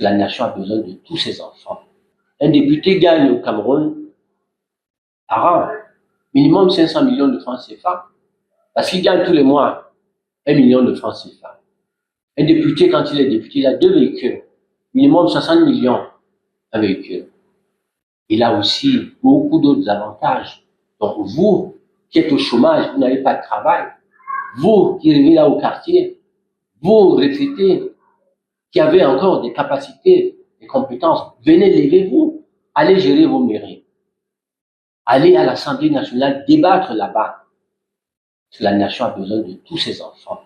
La nation a besoin de tous ses enfants. Un député gagne au Cameroun par an minimum 500 millions de francs CFA, parce qu'il gagne tous les mois 1 million de francs CFA. Un député, quand il est député, il a 2 véhicules, minimum 60 millions, un véhicule. Il a aussi beaucoup d'autres avantages. Donc vous, qui êtes au chômage, vous n'avez pas de travail, vous qui vivez là au quartier, vous retraités, qui avez encore des capacités, des compétences, venez, levez-vous, allez gérer vos mairies. Allez à l'Assemblée nationale débattre là-bas. La nation a besoin de tous ses enfants.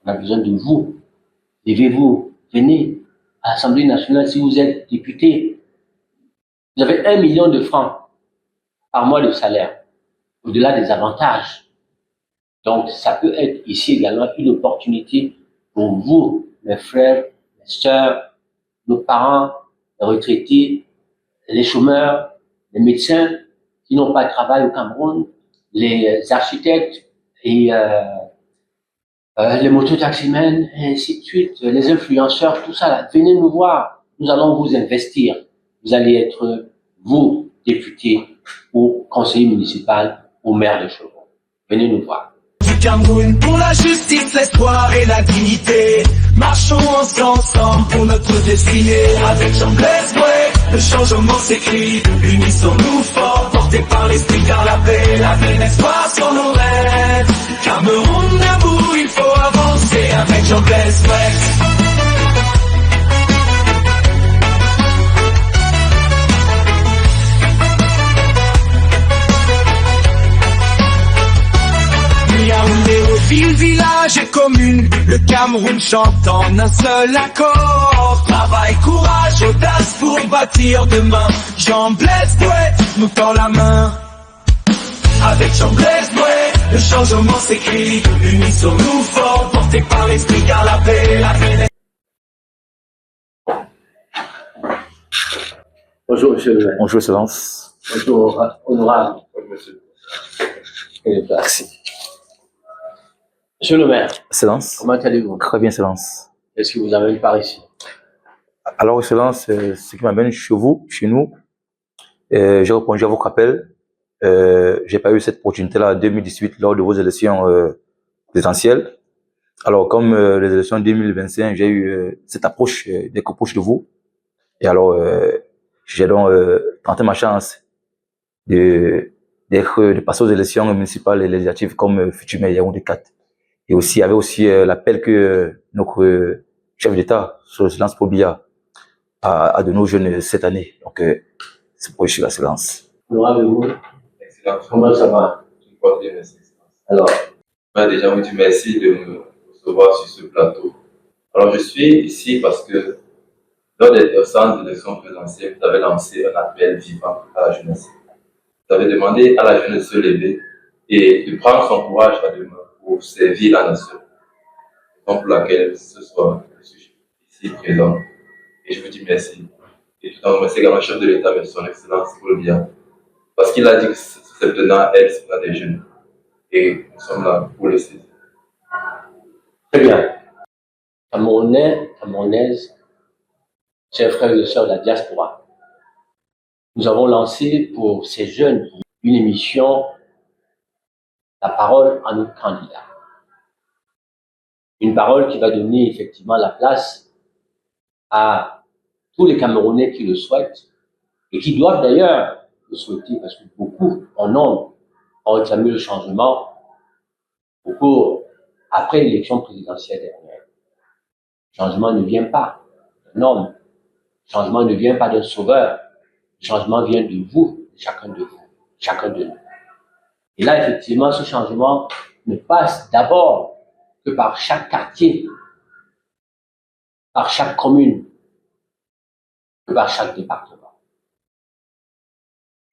On a besoin de vous. Levez-vous, venez à l'Assemblée nationale si vous êtes député. Vous avez 1 million de francs par mois de salaire, au-delà des avantages. Donc, ça peut être ici également une opportunité pour vous, mes frères, mes sœurs, nos parents, les retraités, les chômeurs, les médecins qui n'ont pas de travail au Cameroun, les architectes et les mototaximens, et ainsi de suite, les influenceurs, tout ça, là, venez nous voir. Nous allons vous investir. Vous allez être, vous, député ou conseiller municipal ou maire de Chevron. Venez nous voir. Du Cameroun pour la justice, l'espoir et la dignité. Marchons ensemble pour notre destinée. Avec Jean Blaise Boué, le changement s'écrit. Unissons-nous forts, portés par l'esprit car la paix, l'espoir sur nos rêves. Cameroun debout, il faut avancer avec Jean Blaise Boué. Ville, village et commune, le Cameroun chante en un seul accord. Travail, courage, audace pour bâtir demain. Jean Blaise Boué nous tend la main. Avec Jean Blaise Boué, le changement s'écrit. Unissons-nous forts, portés par l'esprit car la paix. Bonjour, monsieur le maire. Bonjour, Excellence. Bonjour, honorable. Oui, monsieur. Merci. Monsieur le maire, Excellence. comment allez-vous? Très bien, Excellence. Qu'est-ce qui vous amène par ici? Alors, Excellence, ce qui m'amène chez vous, chez nous, j'ai répondu à votre appel. J'ai pas eu cette opportunité-là en 2018 lors de vos élections présidentielles. Alors, comme les élections 2025, j'ai eu cette approche, d'être proche de vous. Et alors, j'ai donc tenté ma chance de passer aux élections municipales et législatives comme futur maire Yaoundé 4. Et aussi, il y avait aussi l'appel que notre chef d'État, sur Excellence Paul Biya, a donné aux jeunes cette année. Donc, c'est pour je l'Excellence. Honorable, vous? Excellent. Comment ça va? Je me porte bien, merci, Excellence. Alors, Je vais déjà vous dire merci de me recevoir sur ce plateau. Alors, je suis ici parce que lors des récentes élections présidentielles, vous avez lancé un appel vivant à la jeunesse. Vous avez demandé à la jeunesse de se lever et de prendre son courage à deux mains pour servir la nation. Donc, pour laquelle ce soir, je suis ici présent. Et je vous dis merci. Et tout en remerciant également le chef de l'État, mais son Excellence Paul Biya, parce qu'il a dit que c'est plein elle, c'est plein des jeunes. Et nous sommes là pour le saisir. très bien. Camerounais, Camerounaises, chers frères et sœurs de la diaspora, nous avons lancé pour ces jeunes une émission, la parole à notre candidat. Une parole qui va donner effectivement la place à tous les Camerounais qui le souhaitent et qui doivent d'ailleurs le souhaiter parce que beaucoup en nombre ont réclamé le changement au cours, après l'élection présidentielle dernière. Le changement ne vient pas d'un homme, le changement ne vient pas d'un sauveur, le changement vient de vous, chacun de vous, chacun de nous. Et là, effectivement, ce changement ne passe d'abord que par chaque quartier, par chaque commune, que par chaque département.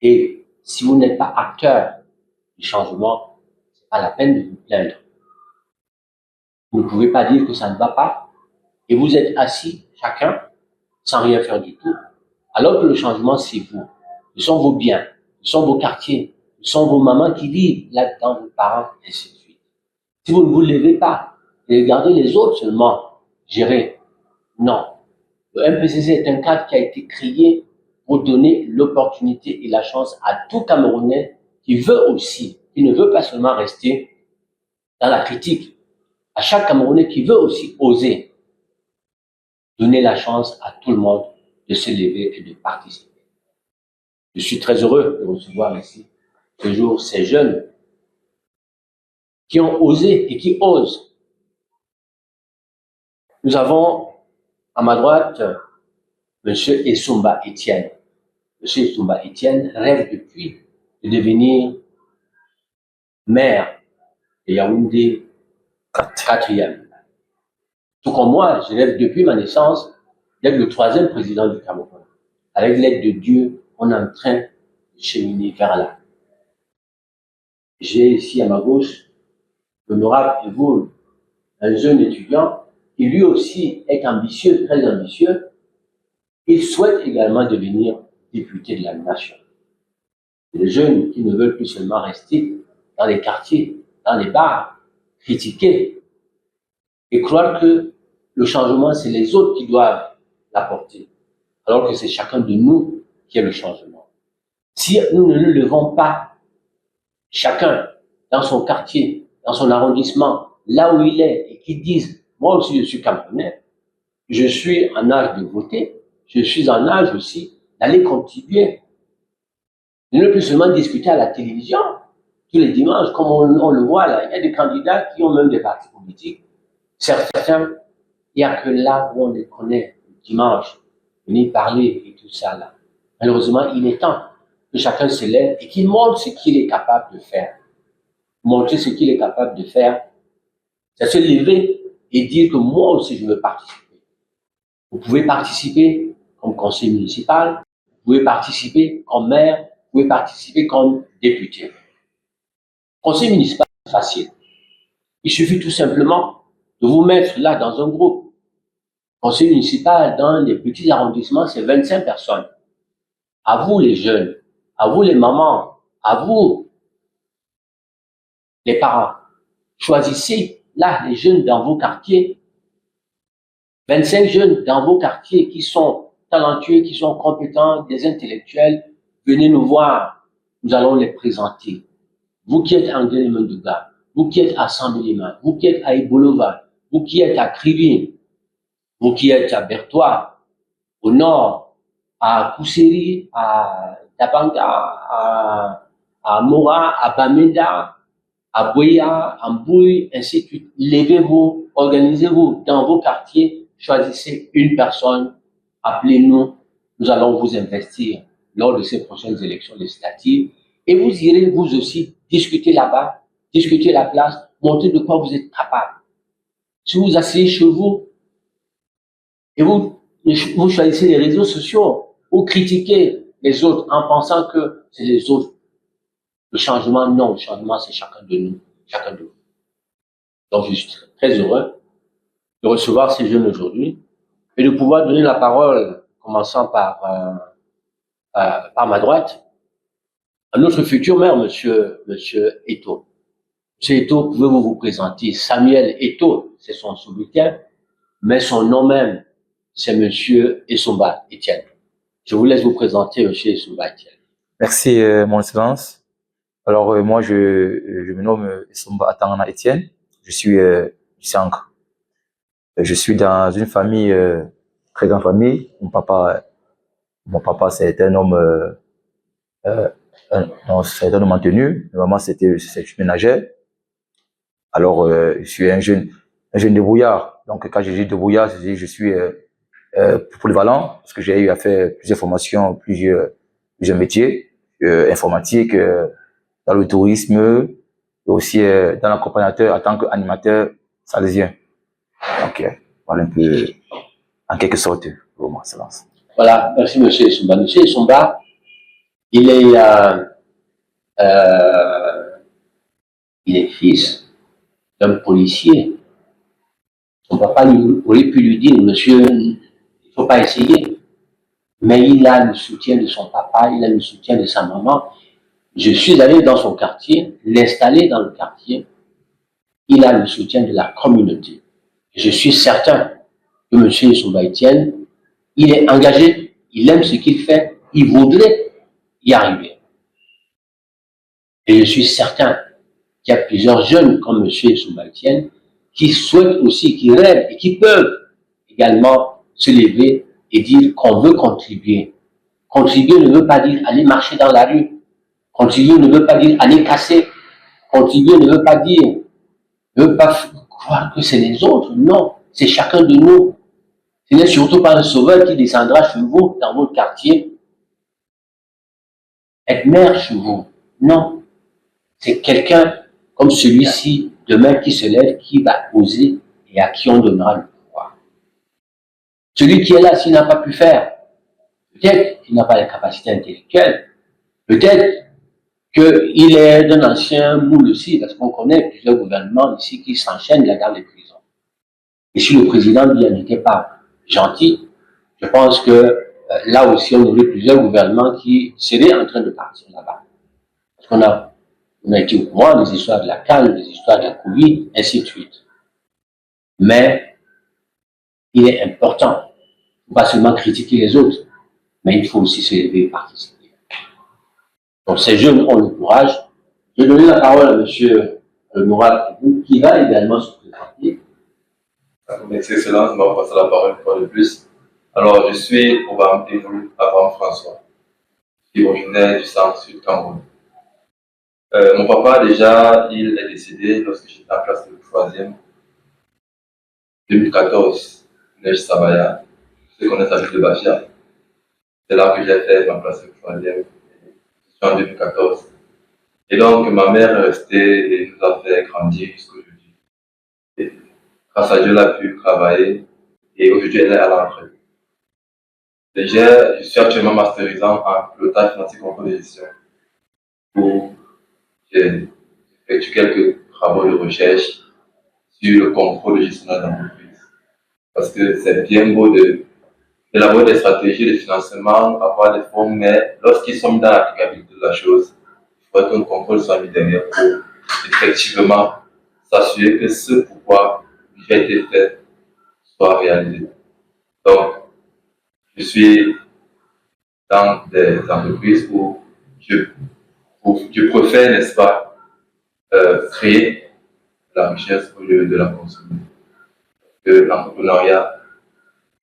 Et si vous n'êtes pas acteur du changement, c'est pas la peine de vous plaindre. Vous ne pouvez pas dire que ça ne va pas, et vous êtes assis, chacun, sans rien faire du tout, alors que le changement, c'est vous. Ce sont vos biens, ce sont vos quartiers, ce sont vos mamans qui vivent là-dedans, vos parents, et ainsi de suite. Si vous ne vous levez pas et regardez les autres seulement gérer, non. Le MPCC est un cadre qui a été créé pour donner l'opportunité et la chance à tout Camerounais qui veut aussi, qui ne veut pas seulement rester dans la critique, à chaque Camerounais qui veut aussi oser donner la chance à tout le monde de se lever et de participer. Je suis très heureux de recevoir ici ce jour ces jeunes qui ont osé et qui osent. Nous avons à ma droite M. Essomba Etienne. M. Essomba Etienne rêve depuis de devenir maire de Yaoundé 4e. Tout comme moi, je rêve depuis ma naissance d'être le 3e président du Cameroun. Avec l'aide de Dieu, on est en train de cheminer vers là. J'ai ici à ma gauche l'honorable Evoul, un jeune étudiant qui lui aussi est ambitieux, très ambitieux. Il souhaite également devenir député de la nation. Les jeunes qui ne veulent plus seulement rester dans les quartiers, dans les bars, critiquer et croire que le changement, c'est les autres qui doivent l'apporter, alors que c'est chacun de nous qui est le changement. Si nous ne nous levons pas, chacun dans son quartier, dans son arrondissement, là où il est, et qui disent, moi aussi je suis Camerounais, je suis en âge de voter, je suis en âge aussi d'aller contribuer. De ne plus seulement discuter à la télévision, tous les dimanches, comme on le voit là, il y a des candidats qui ont même des partis politiques. Certains, il n'y a que là où on les connaît, le dimanche, venir parler et tout ça là. Malheureusement, il est temps que chacun se lève et qu'il montre ce qu'il est capable de faire. Montrer ce qu'il est capable de faire, c'est se lever et dire que moi aussi je veux participer. Vous pouvez participer comme conseiller municipal, vous pouvez participer comme maire, vous pouvez participer comme député. Conseil municipal, c'est facile. Il suffit tout simplement de vous mettre là dans un groupe. Conseil municipal, dans les petits arrondissements, c'est 25 personnes. À vous les jeunes, à vous les mamans, à vous les parents. Choisissez là les jeunes dans vos quartiers. 25 jeunes dans vos quartiers qui sont talentueux, qui sont compétents, des intellectuels. Venez nous voir, nous allons les présenter. Vous qui êtes à Nguélémendouga, vous qui êtes à Sambélima, vous qui êtes à Ibolova, vous qui êtes à Kribi, vous qui êtes à Bertois, au nord, à Kousseri, à Dabanga, à Mora, à Bamenda, à Boya, à Mbouy, ainsi de suite. Levez-vous, organisez-vous dans vos quartiers, choisissez une personne, appelez-nous, nous allons vous investir lors de ces prochaines élections législatives et vous irez vous aussi discuter là-bas, discuter la place, montrer de quoi vous êtes capable. Si vous asseyez chez vous et vous choisissez les réseaux sociaux, vous critiquez les autres en pensant que c'est les autres. Le changement, non, le changement, c'est chacun de nous, chacun de vous. Donc, je suis très heureux de recevoir ces jeunes aujourd'hui et de pouvoir donner la parole, commençant par ma droite, à notre futur maire, monsieur Eto. Monsieur Eto, pouvez-vous vous présenter? Samuel Eto, c'est son sobriquet, mais son nom même, c'est monsieur Essomba Etienne. Je vous laisse vous présenter, monsieur Essomba Etienne. Merci, mon excellence. Alors, moi, je me nomme Essomba Atangana Etienne. Je suis du Sancre. Je suis dans une famille, très grande famille. Mon papa, c'est un homme, c'est un homme entenu. Maman, c'est une ménagère. Alors, je suis un jeune débrouillard. Donc, quand je dis débrouillard, je suis polyvalent parce que j'ai eu à faire plusieurs formations, plusieurs métiers, informatique, dans le tourisme, et aussi dans l'accompagnateur en tant qu'animateur salésien. Donc, voilà un peu, en quelque sorte, mon excellence. Voilà, merci monsieur Essomba. Monsieur Essomba, il est fils d'un policier. Son papa aurait pu lui dire, monsieur, il ne faut pas essayer. Mais il a le soutien de son papa, il a le soutien de sa maman. Je suis allé dans son quartier, l'installer dans le quartier. Il a le soutien de la communauté. Je suis certain que M. Essomba Etienne il est engagé, il aime ce qu'il fait, il voudrait y arriver. Et je suis certain qu'il y a plusieurs jeunes comme M. Soumaïtienne qui souhaitent aussi, qui rêvent et qui peuvent également se lever et dire qu'on veut contribuer. Contribuer ne veut pas dire aller marcher dans la rue. Contribuer ne veut pas dire aller casser. Contribuer ne veut pas dire, ne veut pas croire que c'est les autres. Non, c'est chacun de nous. Ce n'est surtout pas un sauveur qui descendra chez vous, dans votre quartier, être maire chez vous. Non. C'est quelqu'un comme celui-ci, demain, qui se lève, qui va oser et à qui on donnera le pouvoir. Celui qui est là, s'il n'a pas pu faire, peut-être qu'il n'a pas la capacité intellectuelle, peut-être qu'il est d'un ancien moule aussi, parce qu'on connaît plusieurs gouvernements ici qui s'enchaînent là dans les prisons. Et si le président lui n'était pas gentil, je pense que là aussi on aurait plusieurs gouvernements qui seraient en train de partir là-bas. Parce qu'on a été au courant des histoires de la CAN, des histoires de la Covid, ainsi de suite. Mais il est important, il ne faut pas seulement critiquer les autres, mais il faut aussi se lever et participer. Donc ces jeunes ont le courage. Je vais donner la parole à M. Mourad, qui va également se présenter. Son Excellence m'a passé la parole une fois de plus. Alors, je suis Abraham François, je suis originaire du centre-sud Cameroun. Mon papa, déjà, il est décédé lorsque j'étais en classe de 3e, 2014, Neige Sabaya, ceux qui connaissent la ville de Bafia. C'est là que j'ai fait ma classe de 3e, en 2014. Et donc, ma mère est restée et nous a fait grandir jusqu'aujourd'hui. Et grâce à Dieu, elle a pu travailler et aujourd'hui, elle est à la retraite. Je suis actuellement masterisant en pilotage financier contrôle de gestion où j'ai effectué quelques travaux de recherche sur le contrôle de gestion d'entreprise. Parce que c'est bien beau d'élaborer des stratégies de financement, avoir des fonds, mais lorsqu'ils sont mis dans l'applicabilité de la chose, il faut qu'un contrôle soit mis derrière pour effectivement s'assurer que ce pourquoi il a été fait soit réalisé. Donc, je suis dans des entreprises où je préfère, n'est-ce pas, créer la richesse au lieu de la consommer. Que l'entrepreneuriat,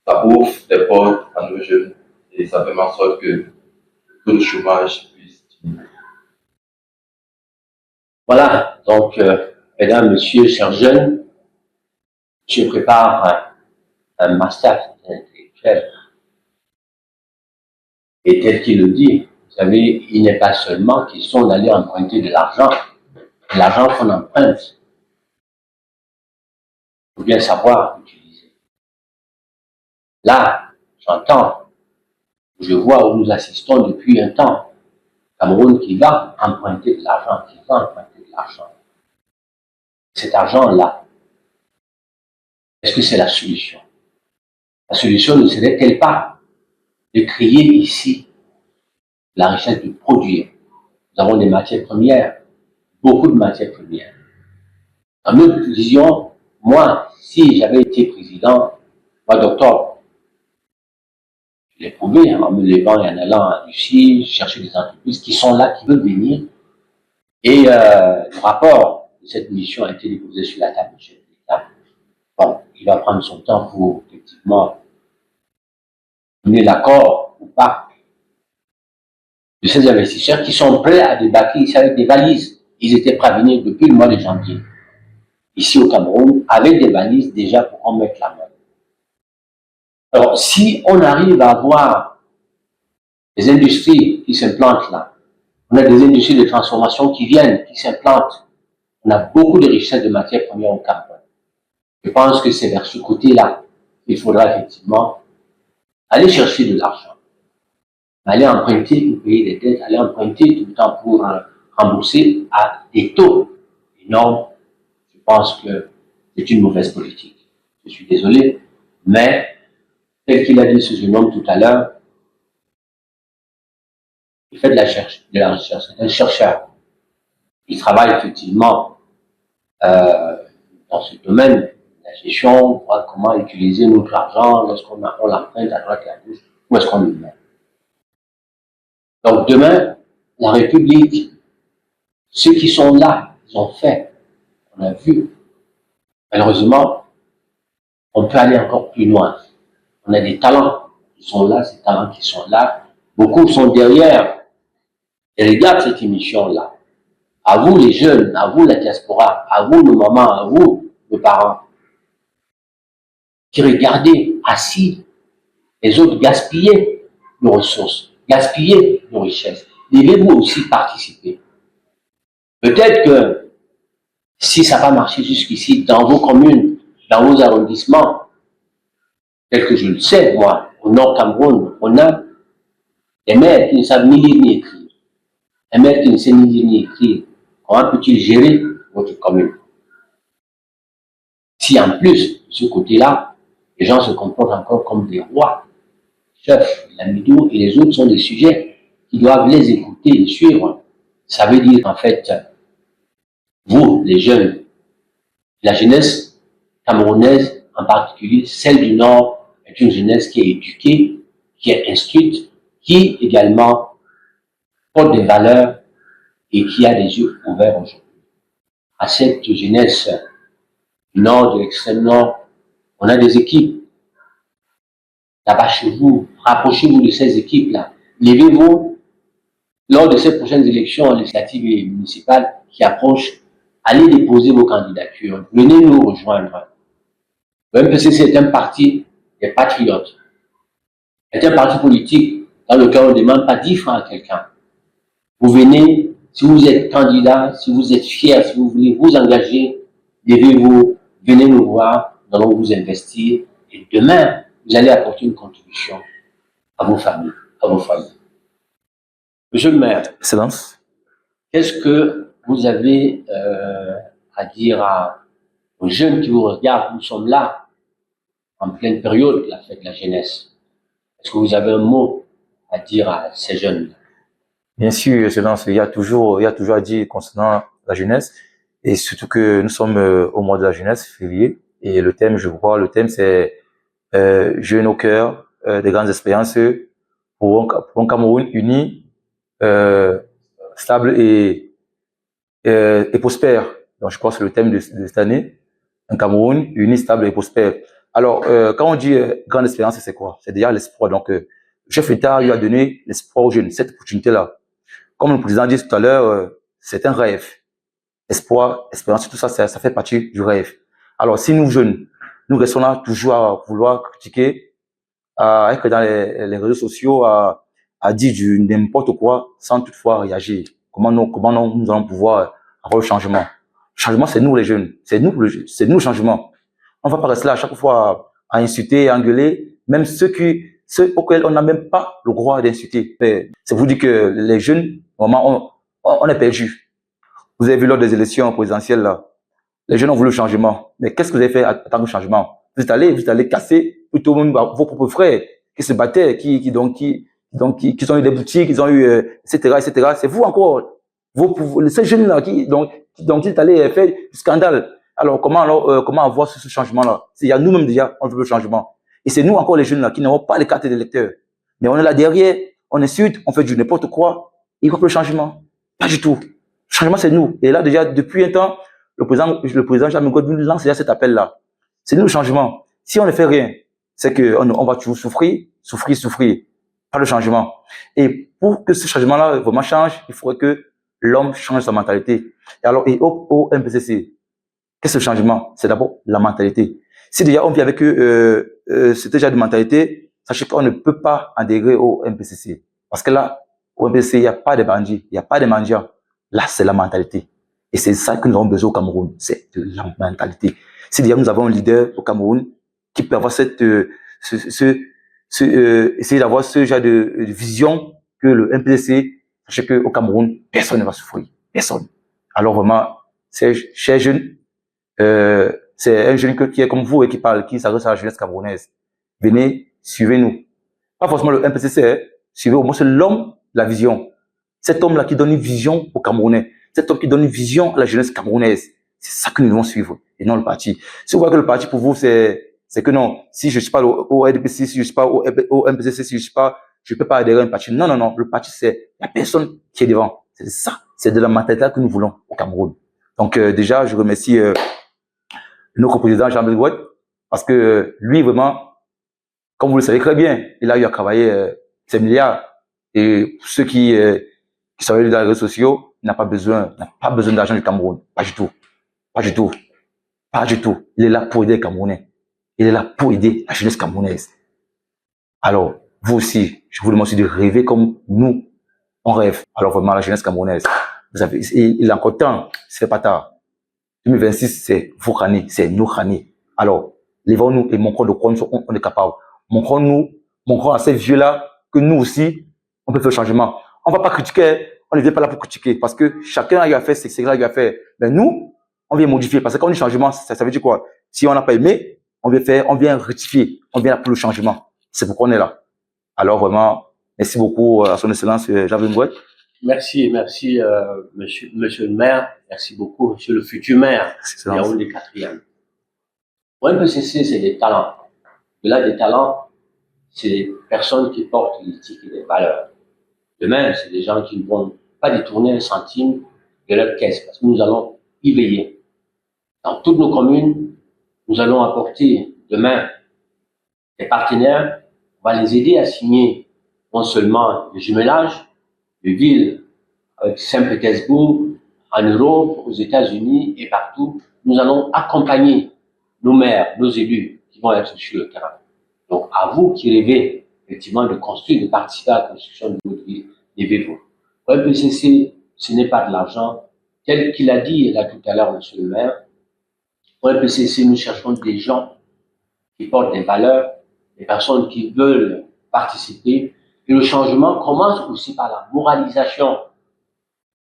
ça ouvre des portes à nos jeunes et ça fait en sorte que le taux de chômage puisse diminuer. Voilà, donc, mesdames, messieurs, chers jeunes, je prépare un master intellectuel. Et tel qu'il le dit, vous savez, il n'est pas seulement question d'aller emprunter de l'argent. L'argent qu'on emprunte, il faut bien savoir l'utiliser. Là, j'entends, je vois où nous assistons depuis un temps, Cameroun qui va emprunter de l'argent, qui va emprunter de l'argent. Cet argent-là, est-ce que c'est la solution? La solution ne serait-elle pas de créer ici la richesse, de produire? Nous avons des matières premières, beaucoup de matières premières. Dans notre vision, moi, si j'avais été président, mois d'octobre, je l'ai prouvé en me levant et en allant en Russie, chercher des entreprises qui sont là, qui veulent venir. Et le rapport de cette mission a été déposé sur la table du chef d'État. Bon, il va prendre son temps pour effectivement donner l'accord ou pas de ces investisseurs qui sont prêts à débarquer ici avec des valises. Ils étaient prêts à venir depuis le mois de janvier, ici au Cameroun, avec des valises déjà pour qu'on mette la main. Alors, si on arrive à avoir des industries qui s'implantent là, on a des industries de transformation qui viennent, qui s'implantent, on a beaucoup de richesses de matières premières au Cameroun. Je pense que c'est vers ce côté-là qu'il faudra effectivement aller chercher de l'argent. Aller emprunter pour payer des dettes, aller emprunter tout le temps pour rembourser à des taux énormes. Je pense que c'est une mauvaise politique. Je suis désolé, mais tel qu'il a dit ce jeune homme tout à l'heure, il fait de la recherche, c'est un chercheur. Il travaille effectivement dans ce domaine la gestion, on voit comment utiliser notre argent lorsqu'on l'emprunte à droite et à gauche, où est-ce qu'on le met. Donc demain, la République, ceux qui sont là, ils ont fait, on a vu. Malheureusement, on peut aller encore plus loin. On a des talents qui sont là, ces talents qui sont là. Beaucoup sont derrière et regardent cette émission-là. À vous les jeunes, à vous la diaspora, à vous nos mamans, à vous nos parents, qui regardez assis les autres gaspiller nos ressources, gaspiller nos richesses. Devez-vous aussi participer. Peut-être que si ça n'a pas marché jusqu'ici dans vos communes, dans vos arrondissements, tel que je le sais, moi, au Nord Cameroun, on a des maires qui ne savent ni lire ni écrire. Un maire qui ne sait ni lire ni écrire, comment peut-il gérer votre commune? Si en plus, de ce côté-là, les gens se comportent encore comme des rois, chefs, la Midou et les autres sont des sujets qui doivent les écouter et suivre. Ça veut dire en fait, vous, les jeunes, la jeunesse camerounaise en particulier, celle du Nord, est une jeunesse qui est éduquée, qui est instruite, qui également porte des valeurs et qui a des yeux ouverts aujourd'hui. À cette jeunesse du Nord, de l'extrême Nord, on a des équipes. Là-bas chez vous, rapprochez-vous de ces équipes-là. Levez-vous lors de ces prochaines élections législatives et municipales qui approchent. Allez déposer vos candidatures. Venez nous rejoindre. Le MPCC est un parti des patriotes. C'est un parti politique dans lequel on ne demande pas 10 francs à quelqu'un. Vous venez, si vous êtes candidat, si vous êtes fier, si vous voulez vous engager, levez-vous, venez nous voir, nous allons vous investir. Et demain, vous allez apporter une contribution à vos familles, à vos familles. Monsieur le maire, Excellence. qu'est-ce que vous avez à dire aux jeunes qui vous regardent? Nous sommes là, en pleine période de la fête de la jeunesse. Est-ce que vous avez un mot à dire à ces jeunes? Bien sûr, Excellence, il y a toujours à dire concernant la jeunesse, et surtout que nous sommes au mois de la jeunesse, février, et le thème, je crois, le thème c'est Jeunes au cœur des grandes expériences pour un Cameroun uni, stable et prospère. Donc, je crois que c'est le thème de cette année. Un Cameroun uni, stable et prospère. Alors, quand on dit grande espérance, c'est quoi? C'est déjà l'espoir. Donc, le chef d'État lui a donné l'espoir aux jeunes, cette opportunité-là. Comme le président dit tout à l'heure, c'est un rêve. Espoir, espérance, tout ça, ça fait partie du rêve. Alors, si nous jeunes, nous restons là toujours à vouloir critiquer, à être dans les réseaux sociaux, à dire du n'importe quoi, sans toutefois réagir. Comment nous allons pouvoir avoir le changement? Le changement, c'est nous les jeunes. C'est nous le changement. On va pas rester là à chaque fois à insulter, à engueuler, même ceux auxquels on n'a même pas le droit d'insulter. C'est vous dire que les jeunes, vraiment, on est perdus. Vous avez vu lors des élections présidentielles, là, les jeunes ont voulu le changement. Mais qu'est-ce que vous avez fait en tant que changement? Vous êtes allé casser tout le monde, vos propres frères qui se battaient, qui ont eu des boutiques, ils ont eu, etc. C'est vous encore, ces jeunes-là qui est allé faire du scandale. Alors, comment avoir ce changement-là? Il y a nous-mêmes déjà, on veut le changement. Et c'est nous encore les jeunes-là qui n'avons pas les cartes d'électeurs. Mais on est là derrière, on insulte, on fait du n'importe quoi. Il faut le changement. Pas du tout. Le changement, c'est nous. Et là, déjà, depuis un temps, le président Jean Godwin lance déjà cet appel-là. C'est nous le changement. Si on ne fait rien, c'est qu'on va toujours souffrir. Pas le changement. Et pour que ce changement-là vraiment change, il faudrait que l'homme change sa mentalité. Et alors, au MPCC, qu'est-ce que le changement? C'est d'abord la mentalité. Si déjà on vit avec c'est déjà de mentalité, sachez qu'on ne peut pas adhérer au MPCC. Parce que là, au MPCC, il n'y a pas de bandits, il n'y a pas de mendiants. Là, c'est la mentalité. Et c'est ça que nous avons besoin au Cameroun. C'est de la mentalité. Si déjà nous avons un leader au Cameroun qui peut avoir essayer d'avoir ce genre de vision que le MPCC, sachez qu'au Cameroun, personne ne va souffrir. Personne. Alors vraiment, chers jeunes, c'est un jeune qui est comme vous et qui s'adresse à la jeunesse camerounaise. Venez, suivez-nous. Pas forcément le MPCC, suivez au moins c'est l'homme, la vision. Cet homme-là qui donne une vision aux Camerounais. Cet homme qui donne une vision à la jeunesse camerounaise. C'est ça que nous devons suivre, et non le parti. Si vous voyez que le parti pour vous, c'est que non, si je ne suis pas au RDPC, si je ne suis pas au MPCC, si je suis pas, je ne peux pas adhérer à un parti. Non, non, non, le parti, c'est la personne qui est devant. C'est ça, c'est de la mentalité que nous voulons au Cameroun. Donc déjà, je remercie notre président Jean-Blaise Gouet, parce que lui, vraiment, comme vous le savez très bien, il a eu à travailler ses milliards. Et pour ceux qui sont dans les réseaux sociaux, n'a pas besoin d'argent du Cameroun. Pas du tout. Pas du tout. Pas du tout. Il est là pour aider les Camerounais. Il est là pour aider la jeunesse camerounaise. Alors, vous aussi, je vous demande aussi de rêver comme nous, on rêve. Alors vraiment, la jeunesse camerounaise, vous savez, il est encore temps, c'est pas tard. 2026, c'est vos années, c'est nos années. Alors, levons-nous et montrons de quoi on est capable. Montrons à ces vieux-là que nous aussi, on peut faire le changement. On va pas critiquer, on ne vient pas là pour critiquer, parce que chacun a eu à faire ce qu'il a eu à faire. Mais nous, on vient modifier, parce que quand on dit changement, ça veut dire quoi? Si on n'a pas aimé, on vient rectifier, on vient là pour le changement. C'est pourquoi on est là. Alors vraiment, merci beaucoup à son excellence Jean-Blaise Gouet. Merci, monsieur le maire. Merci beaucoup, monsieur le futur maire. Yaoundé 4e. Pour un PCC, c'est des talents. Au-delà des talents, c'est des personnes qui portent l'éthique et les valeurs. Demain, c'est des gens qui ne vont pas détourner un centime de leur caisse, parce que nous allons y veiller. Dans toutes nos communes, nous allons apporter demain des partenaires. On va les aider à signer non seulement le jumelage de villes avec Saint-Pétersbourg, en Europe, aux États-Unis et partout. Nous allons accompagner nos maires, nos élus qui vont être sur le terrain. Donc, à vous qui rêvez effectivement de construire, de participer à la construction de votre ville, levez-vous. Pour le PCC, ce n'est pas de l'argent. Tel qu'il a dit là tout à l'heure, monsieur le maire, pour le PCC, nous cherchons des gens qui portent des valeurs, des personnes qui veulent participer. Et le changement commence aussi par la moralisation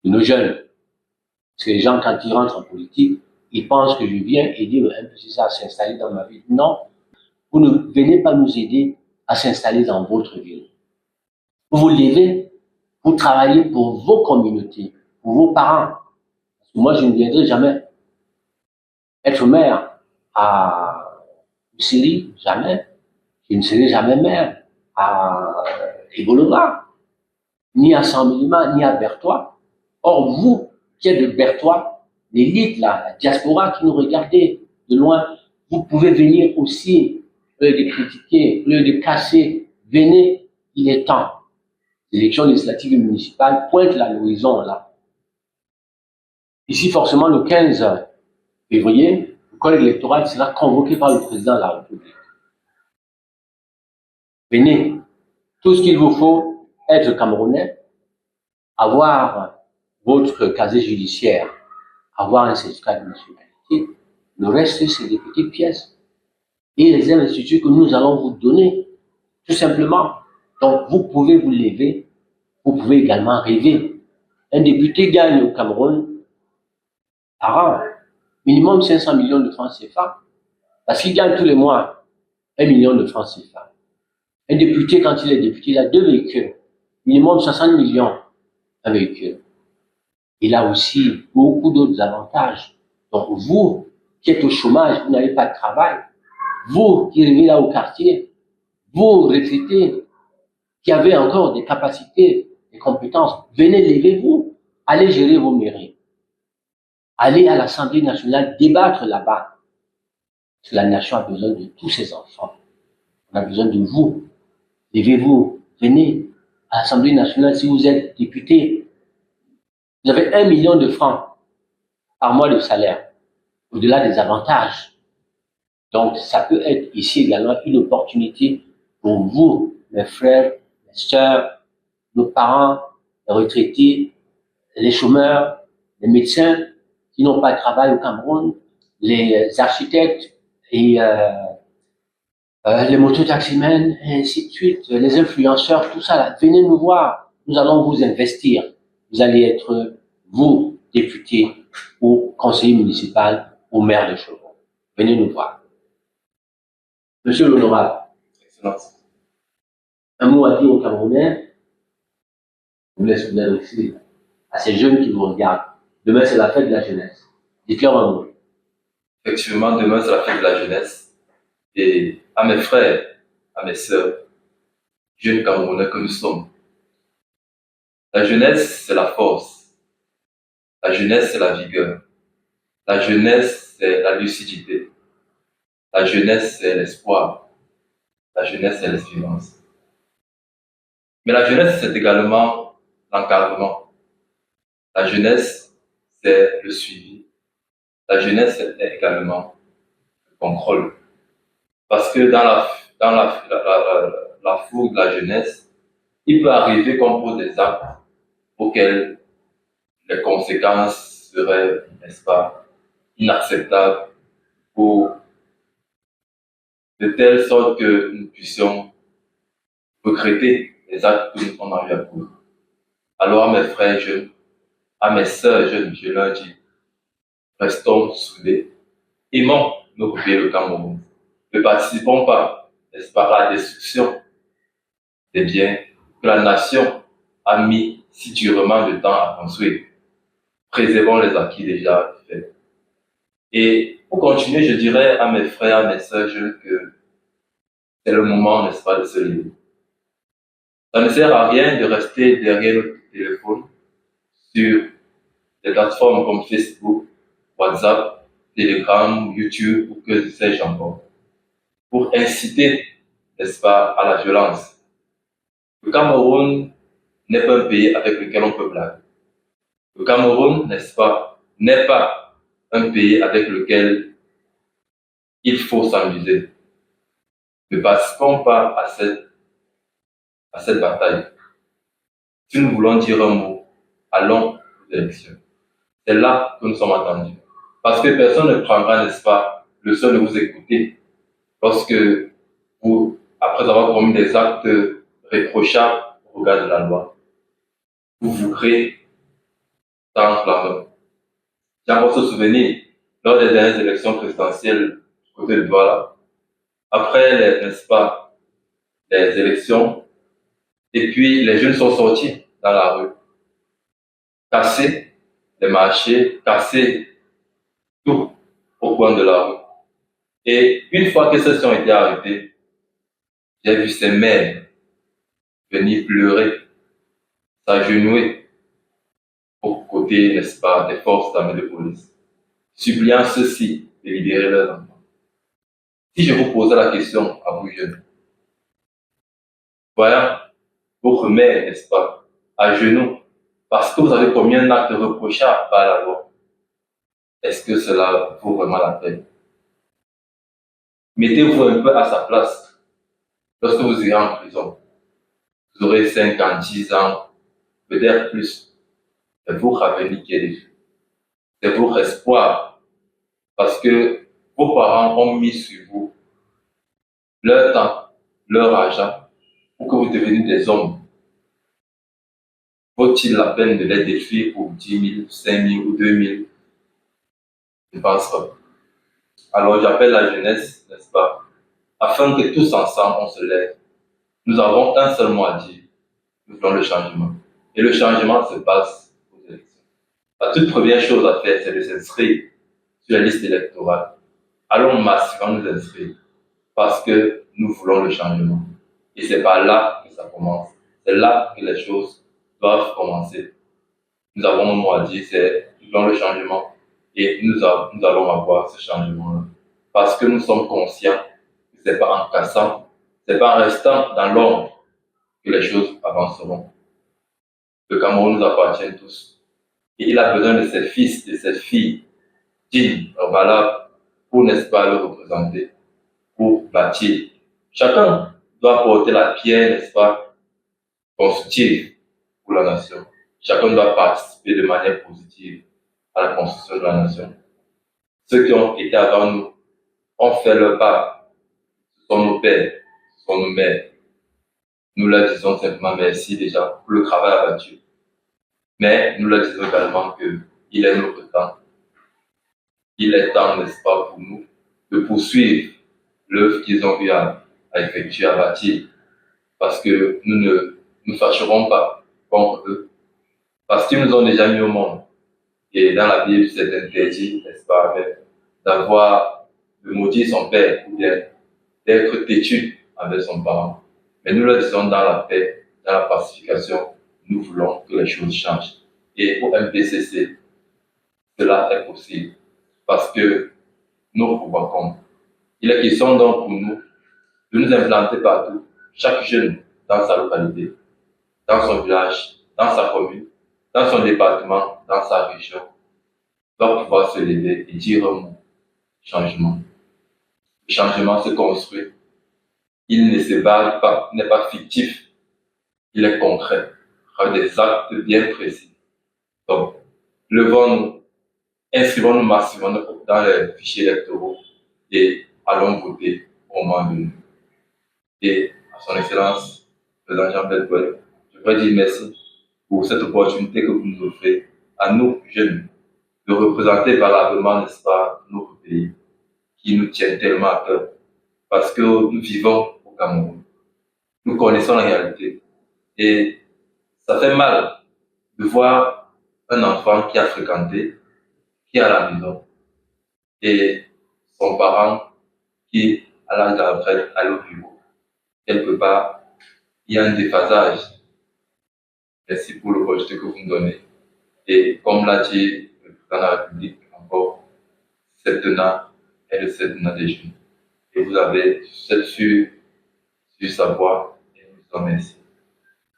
de nos jeunes. Parce que les gens, quand ils rentrent en politique, ils pensent que je viens aider un PCC à s'installer dans ma ville. Non, vous ne venez pas nous aider à s'installer dans votre ville. Vous vous levez, vous travaillez pour vos communautés, pour vos parents. Parce que moi, je ne viendrai jamais être maire à Syrie, jamais. Je ne serai jamais maire à Ebolova, ni à Saint-Mélima, ni à Berthois. Or, vous, qui êtes de Berthois, l'élite, la diaspora qui nous regardez de loin, vous pouvez venir aussi, au lieu de critiquer, au lieu de casser, venez, il est temps. L'élection législative et municipale pointe l'horizon là. Ici, forcément, le 15 février, le collège électoral sera convoqué par le président de la République. Venez, tout ce qu'il vous faut, être Camerounais, avoir votre casier judiciaire, avoir un certificat de nationalité. Le reste, c'est des petites pièces. Et les instituts que nous allons vous donner, tout simplement. Donc, vous pouvez vous lever, vous pouvez également rêver. Un député gagne au Cameroun par an, minimum 500 millions de francs CFA, parce qu'il gagne tous les mois 1 million de francs CFA. Un député, quand il est député, il a 2 véhicules, minimum 60 millions, un véhicule. Il a aussi beaucoup d'autres avantages. Donc, vous qui êtes au chômage, vous n'avez pas de travail, vous qui vivez là au quartier, vous retraités, qui avez encore des capacités, des compétences, venez, levez-vous, allez gérer vos mairies. Allez à l'Assemblée nationale débattre là-bas. La nation a besoin de tous ses enfants. On a besoin de vous. Levez-vous, venez à l'Assemblée nationale si vous êtes député. Vous avez 1 million de francs par mois de salaire, au-delà des avantages. Donc, ça peut être ici également une opportunité pour vous, mes frères, mes sœurs, nos parents, les retraités, les chômeurs, les médecins qui n'ont pas de travail au Cameroun, les architectes et les mototaximens, et ainsi de suite, les influenceurs, tout ça là. Venez nous voir, nous allons vous investir. Vous allez être, vous, député ou conseiller municipal ou maire de Chevron. Venez nous voir. Monsieur l'honorable, Excellence. un mot à dire aux Camerounais. Je vous laisse vous adresser à ces jeunes qui vous regardent. Demain, c'est la fête de la jeunesse. Dites-leur un mot. Effectivement, demain, c'est la fête de la jeunesse. Et à mes frères, à mes sœurs, jeunes Camerounais que nous sommes, la jeunesse, c'est la force. La jeunesse, c'est la vigueur. La jeunesse, c'est la lucidité. La jeunesse, c'est l'espoir. La jeunesse, c'est l'espérance. Mais la jeunesse, c'est également l'encadrement. La jeunesse, c'est le suivi. La jeunesse, c'est également le contrôle. Parce que dans la fougue de la jeunesse, il peut arriver qu'on pose des actes auxquels les conséquences seraient, n'est-ce pas, inacceptables pour de telle sorte que nous puissions regretter les actes que nous avons eu à poser. Alors à mes frères jeunes, à mes sœurs jeunes, je leur dis, restons soudés, aimons notre pays, le Cameroun. Ne participons pas, n'est-ce pas, à la destruction des biens que la nation a mis si durement de temps à construire. Préservons les acquis déjà faits. Et pour continuer, je dirais à mes frères, à mes sœurs jeunes que c'est le moment, n'est-ce pas, de se lever. Ça ne sert à rien de rester derrière notre téléphone sur des plateformes comme Facebook, WhatsApp, Telegram, YouTube ou que sais-je encore, pour inciter, n'est-ce pas, à la violence. Le Cameroun n'est pas un pays avec lequel on peut blaguer. Le Cameroun, n'est-ce pas, n'est pas un pays avec lequel il faut s'amuser. Ne participons pas à cette bataille. Si nous voulons dire un mot, allons aux élections. C'est là que nous sommes attendus. Parce que personne ne prendra, n'est-ce pas, le soin de vous écouter lorsque vous, après avoir commis des actes réprochables au regard de la loi, vous voudrez tendre la main. J'ai encore ce souvenir, lors des dernières élections présidentielles du côté de Douala, après, n'est-ce pas, les élections, et puis les jeunes sont sortis dans la rue, casser les marchés, casser tout au coin de la rue. Et une fois que ceux-ci ont été arrêtés, j'ai vu ces mères venir pleurer, s'agenouiller aux côtés, n'est-ce pas, des forces d'armée de police, suppliant ceux-ci de libérer leurs enfants. Si je vous posais la question à vous jeunes, voyant votre mère, n'est-ce pas, à genoux, parce que vous avez commis un acte reprochable par la loi, est-ce que cela vaut vraiment la peine? Mettez-vous un peu à sa place. Lorsque vous irez en prison, vous aurez 5 ans, 10 ans, peut-être plus. C'est votre avenir qui est défi. C'est votre espoir. Parce que vos parents ont mis sur vous leur temps, leur argent, pour que vous deveniez des hommes. Vaut-il la peine de les défier pour 10 000, 5 000 ou 2 000? Je ne pense pas. Alors j'appelle la jeunesse, n'est-ce pas, afin que tous ensemble on se lève. Nous avons un seul mot à dire. Nous voulons le changement. Et le changement se passe aux élections. La toute première chose à faire, c'est de s'inscrire sur la liste électorale. Allons massivement nous inscrire parce que nous voulons le changement. Et c'est par là que ça commence. C'est là que les choses doivent commencer. Nous avons un mot à dire, c'est nous voulons le changement et nous allons avoir ce changement-là. Parce que nous sommes conscients que ce n'est pas en cassant, ce n'est pas en restant dans l'ombre que les choses avanceront. Le Cameroun nous appartient tous. Et il a besoin de ses fils, de ses filles, dignes, valables, pour, n'est-ce pas, le représenter, pour bâtir. Chacun doit porter la pierre, n'est-ce pas, constructive pour la nation. Chacun doit participer de manière positive à la construction de la nation. Ceux qui ont été avant nous ont fait leur part. Ce sont nos pères, ce sont nos mères. Nous leur disons simplement merci déjà pour le travail abattu. Mais nous leur disons également qu'il est notre temps. Il est temps, n'est-ce pas, pour nous de poursuivre l'œuvre qu'ils ont eu à effectuer, à bâtir. Parce que nous ne nous fâcherons pas contre eux. Parce qu'ils nous ont déjà mis au monde. Et dans la Bible, c'est interdit, n'est-ce pas, avec de maudire son père ou d'être têtu avec son parent. Mais nous le disons dans la paix, dans la pacification, nous voulons que les choses changent. Et au MPCC, cela est possible parce que nous convaincons. Il est question donc pour nous de nous implanter partout, chaque jeune dans sa localité, dans son village, dans sa commune, dans son département, dans sa région, doit pouvoir se lever et dire un mot, changement. Le changement se construit. Il ne se base pas, n'est pas fictif, il est concret, avec des actes bien précis. Donc, levons-nous, inscrivons-nous massivement dans les fichiers électoraux et allons voter au moment venu. Et à son Excellence, le président Jean-Blaise Boilly, je voudrais dire merci pour cette opportunité que vous nous offrez à nous, jeunes, de représenter valablement, n'est-ce pas, notre pays, qui nous tient tellement à cœur, parce que nous vivons au Cameroun. Nous connaissons la réalité. Et ça fait mal de voir un enfant qui a fréquenté, qui est à la maison, et son parent qui, à l'âge de la retraite, allait au bureau. Quelque part, il y a un déphasage. Merci pour l'opportunité que vous me donnez. Et comme l'a dit le président de la République, encore, septennat est le septennat des jeunes. Et vous avez su savoir et nous en merci.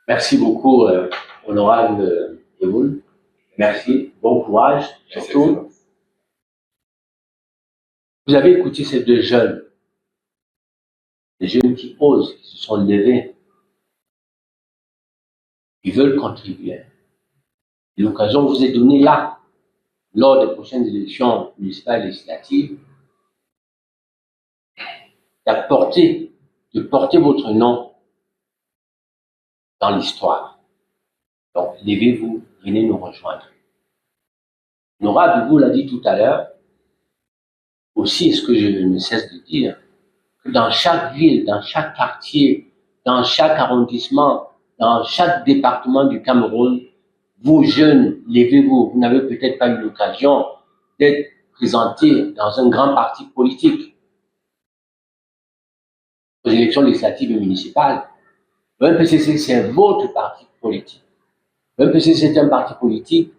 Merci beaucoup, honorable Evoul. Merci, bon courage. Surtout, vous avez écouté ces deux jeunes, des jeunes qui osent, qui se sont levés. Ils veulent contribuer. Et l'occasion vous est donnée là, lors des prochaines élections municipales et législatives, de porter votre nom dans l'histoire. Donc, levez-vous, venez nous rejoindre. Honorable vous l'a dit tout à l'heure, aussi, ce que je ne cesse de dire, que dans chaque ville, dans chaque quartier, dans chaque arrondissement, dans chaque département du Cameroun, vous jeunes, levez-vous. Vous n'avez peut-être pas eu l'occasion d'être présentés dans un grand parti politique aux élections législatives et municipales. Le MPCC, c'est votre parti politique. Le MPCC, c'est un parti politique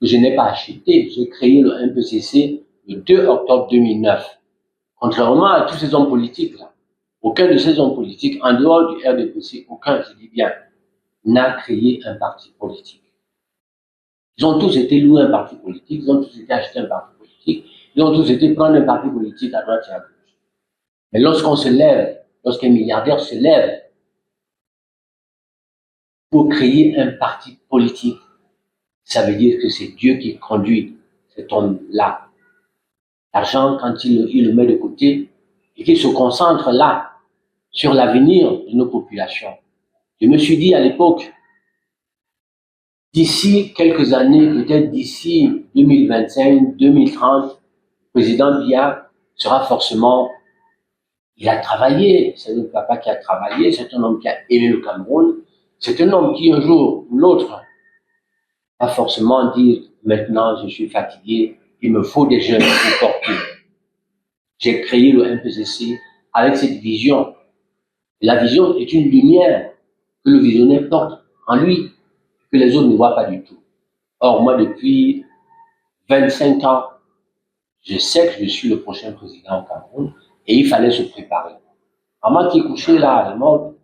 que je n'ai pas acheté. J'ai créé le MPCC le 2 octobre 2009. Contrairement à tous ces hommes politiques-là, aucun de ces hommes politiques, en dehors du RDPC, aucun, je dis bien, n'a créé un parti politique. Ils ont tous été loués un parti politique, ils ont tous été achetés un parti politique, ils ont tous été prendre un parti politique à droite et à gauche. Mais lorsqu'on se lève, lorsqu'un milliardaire se lève pour créer un parti politique, ça veut dire que c'est Dieu qui conduit cet homme-là. L'argent, quand il le met de côté et qu'il se concentre là sur l'avenir de nos populations. Je me suis dit à l'époque, d'ici quelques années, peut-être d'ici 2025, 2030, le président Biya sera forcément, il a travaillé, c'est notre papa qui a travaillé, c'est un homme qui a aimé le Cameroun, c'est un homme qui un jour ou l'autre va forcément dire, maintenant je suis fatigué, il me faut des jeunes pour porter. J'ai créé le MPCC avec cette vision. La vision est une lumière que le visionnaire porte en lui, que les autres ne voient pas du tout. Or, moi, depuis 25 ans, je sais que je suis le prochain président au Cameroun et il fallait se préparer. À moi qui est couché là, à la mort,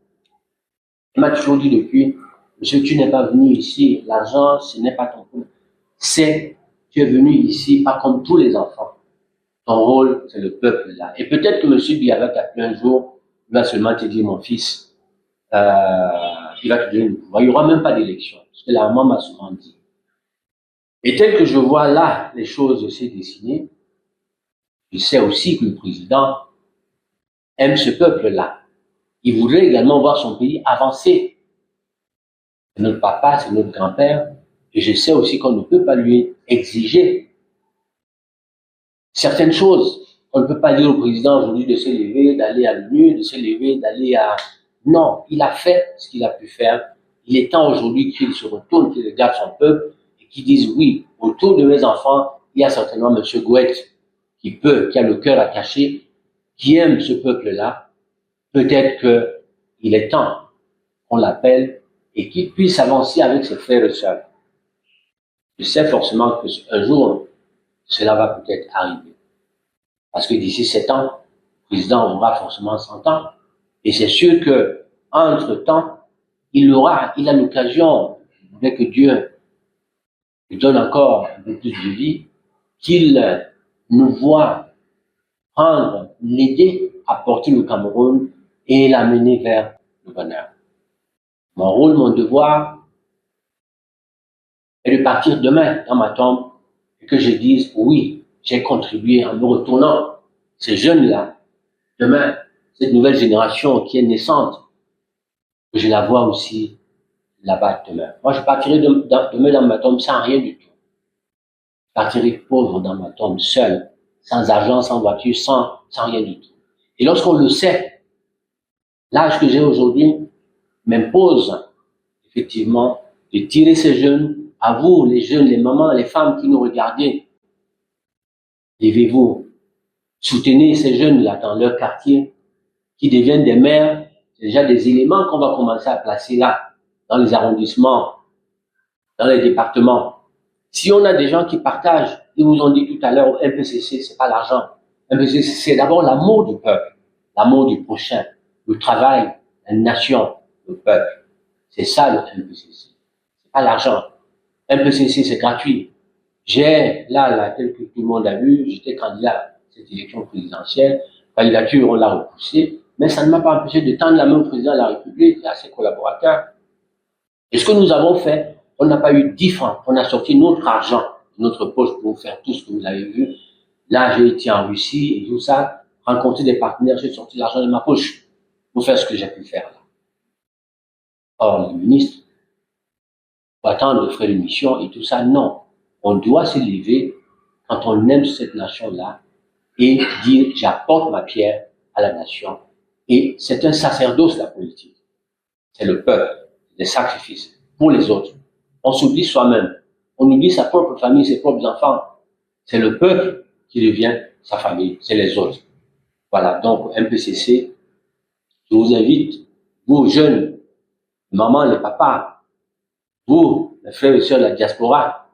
il m'a toujours dit depuis, monsieur, tu n'es pas venu ici, l'argent, ce n'est pas ton problème. Tu es venu ici, pas comme tous les enfants. Ton rôle, c'est le peuple là. Et peut-être que monsieur Biya va t'appeler un jour, il va seulement te dire, mon fils, il va te donner le pouvoir. Il n'y aura même pas d'élection. Parce que la maman m'a souvent dit. Et tel que je vois là les choses se dessiner, je sais aussi que le président aime ce peuple-là. Il voudrait également voir son pays avancer. C'est notre papa, c'est notre grand-père. Et je sais aussi qu'on ne peut pas lui exiger certaines choses. On ne peut pas dire au président aujourd'hui de se lever, d'aller à l'ONU, de se lever, d'aller à... Non, il a fait ce qu'il a pu faire. Il est temps aujourd'hui qu'il se retourne, qu'il regarde son peuple et qu'il dise oui, autour de mes enfants, il y a certainement M. Gouet qui a le cœur attaché, qui aime ce peuple-là, peut-être qu'il est temps qu'on l'appelle et qu'il puisse avancer avec ses frères et sœurs. Je sais forcément qu'un jour, cela va peut-être arriver. Parce que d'ici 7 ans, le président aura forcément 100 ans. Et c'est sûr que entre-temps, il a l'occasion, dès que Dieu lui donne encore un peu plus de vie, qu'il nous voit prendre, l'aider à porter le Cameroun et l'amener vers le bonheur. Mon rôle, mon devoir est de partir demain dans ma tombe et que je dise oui, j'ai contribué en me retournant. Ces jeunes-là, demain, cette nouvelle génération qui est naissante, que je la vois aussi là-bas demain. Moi, je partirai demain dans ma tombe sans rien du tout. Je partirai pauvre dans ma tombe, seul, sans argent, sans voiture, sans rien du tout. Et lorsqu'on le sait, l'âge que j'ai aujourd'hui m'impose effectivement de tirer ces jeunes, à vous, les jeunes, les mamans, les femmes qui nous regardez, levez-vous, soutenez ces jeunes-là dans leur quartier, qui deviennent des maires. C'est déjà des éléments qu'on va commencer à placer là, dans les arrondissements, dans les départements. Si on a des gens qui partagent, ils vous ont dit tout à l'heure, au MPCC, c'est pas l'argent. MPCC, c'est d'abord l'amour du peuple, l'amour du prochain, le travail, la nation, le peuple. C'est ça le MPCC. C'est pas l'argent. MPCC, c'est gratuit. Là, tel que tout le monde a vu, j'étais candidat à cette élection présidentielle. Candidature, on l'a repoussée. Mais ça ne m'a pas empêché de tendre la main au président de la République et à ses collaborateurs. Et ce que nous avons fait, on n'a pas eu 10 francs. On a sorti notre argent, notre poche pour faire tout ce que vous avez vu. Là, j'ai été en Russie et tout ça, rencontrer des partenaires, j'ai sorti l'argent de ma poche pour faire ce que j'ai pu faire là. Or, le ministre, pour attendre de faire une mission et tout ça, non. On doit se lever quand on aime cette nation-là et dire j'apporte ma pierre à la nation. Et c'est un sacerdoce, la politique. C'est le peuple, les sacrifices pour les autres. On s'oublie soi-même. On oublie sa propre famille, ses propres enfants. C'est le peuple qui devient sa famille, c'est les autres. Voilà, donc MPCC, je vous invite, vous jeunes, les mamans, les papas, vous, les frères et sœurs de la diaspora,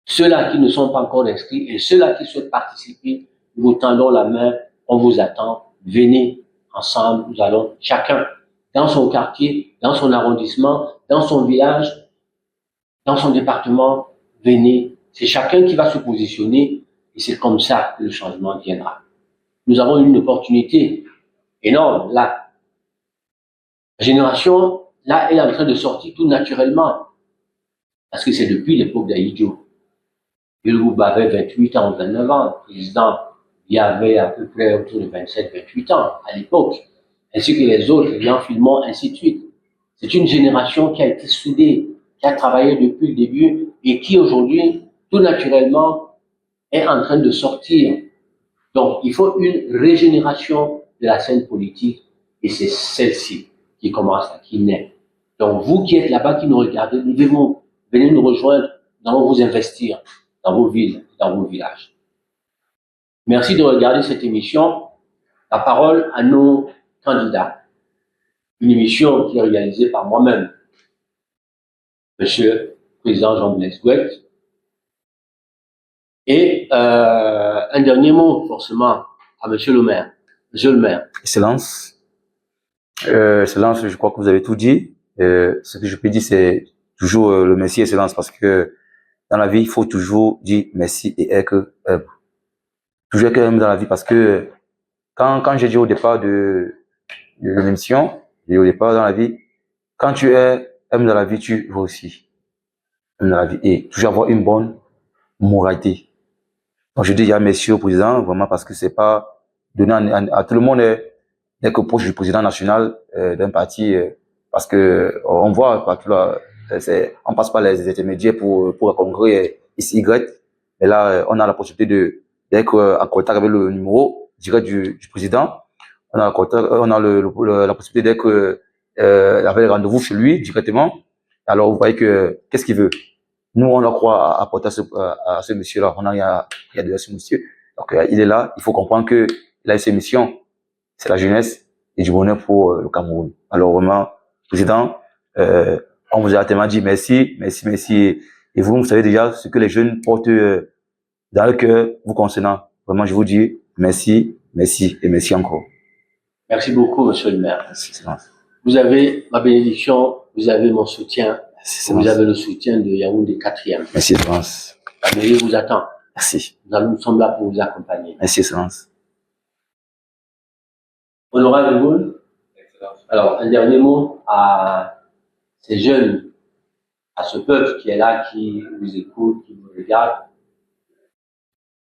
ceux-là qui ne sont pas encore inscrits et ceux-là qui souhaitent participer, nous vous tendons la main, on vous attend, venez ensemble, nous allons chacun dans son quartier, dans son arrondissement, dans son village, dans son département, venez. C'est chacun qui va se positionner et c'est comme ça que le changement viendra. Nous avons une opportunité énorme là. La génération, là, elle est en train de sortir tout naturellement. Parce que c'est depuis l'époque d'Aïdjo. Youlou avait 28 ans, 29 ans. Le président, il y avait à peu près autour de 27, 28 ans à l'époque. Ainsi que les autres, Jean Filmon, ainsi de suite. C'est une génération qui a été soudée, qui a travaillé depuis le début et qui aujourd'hui, tout naturellement, est en train de sortir. Donc, il faut une régénération de la scène politique et c'est celle-ci qui commence, qui naît. Donc, vous qui êtes là-bas, qui nous regardez, levez-vous, venez nous rejoindre, nous allons vous investir dans vos villes, dans vos villages. Merci de regarder cette émission. La parole à nos candidats. Une émission qui est réalisée par moi-même, Monsieur le Président Jean-Blaise Gouet. Et un dernier mot, forcément, à Monsieur le maire. Monsieur le maire. Excellence. Excellence, je crois que vous avez tout dit. Ce que je peux dire, c'est toujours le merci, Excellence, parce que dans la vie, il faut toujours dire merci et être humble. Toujours être humble dans la vie, parce que quand j'ai dit au départ de l'émission, et au départ dans la vie, quand tu es humble dans la vie, tu vas aussi humble dans la vie et toujours avoir une bonne moralité. Donc je dis il y a merci au président, vraiment, parce que c'est pas donné à tout le monde d'être proche du président national d'un parti, parce que on voit partout là, on passe par les intermédiaires pour congrès ici Y, et là on a la possibilité d'être en contact avec le numéro direct du président. On a la possibilité d'être avec le rendez-vous chez lui directement. Alors vous voyez que qu'est-ce qu'il veut. Nous on a quoi à apporter à ce monsieur-là. On a rien à dire à ce monsieur. Donc, il est là, il faut comprendre qu'il a une mission, c'est la jeunesse et du bonheur pour le Cameroun. Alors vraiment, Président, on vous a tellement dit merci, merci, merci. Et vous savez déjà ce que les jeunes portent dans le cœur vous concernant. Vraiment, je vous dis merci, merci et merci encore. Merci beaucoup, monsieur le maire. Merci, Excellence. Vous avez ma bénédiction, vous avez mon soutien, Merci, vous Excellence. avez le soutien de Yaoundé 4e. Merci, Excellence. La mairie vous attend. Merci. Nous sommes là pour vous accompagner. Merci, Excellence. Honorable Goul, Excellence. alors un dernier mot à ces jeunes, à ce peuple qui est là, qui vous écoute, qui vous regarde.